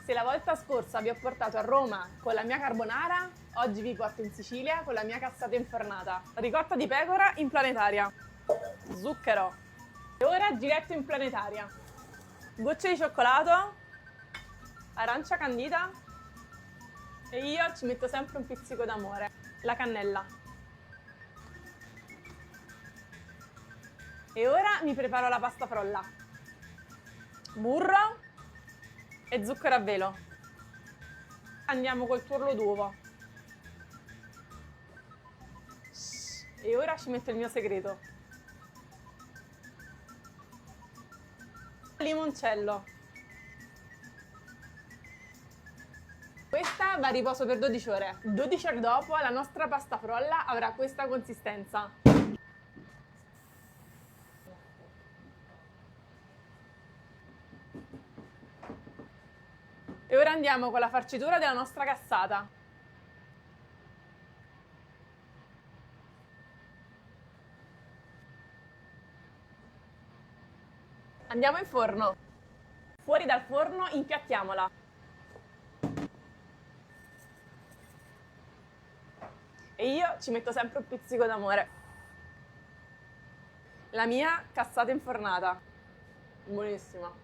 Se la volta scorsa vi ho portato a Roma con la mia carbonara, oggi vi porto in Sicilia con la mia cassata infornata. Ricotta di pecora in planetaria. Zucchero. E ora giretto in planetaria. Gocce di cioccolato. Arancia candita. E io ci metto sempre un pizzico d'amore. La cannella. E ora mi preparo la pasta frolla. Burro e zucchero a velo. Andiamo col tuorlo d'uovo. E ora ci metto il mio segreto. Limoncello. Questa va a riposo per 12 ore. 12 ore dopo la nostra pasta frolla avrà questa consistenza. E ora andiamo con la farcitura della nostra cassata. Andiamo in forno. Fuori dal forno impiattiamola. E io ci metto sempre un pizzico d'amore. La mia cassata infornata. Buonissima.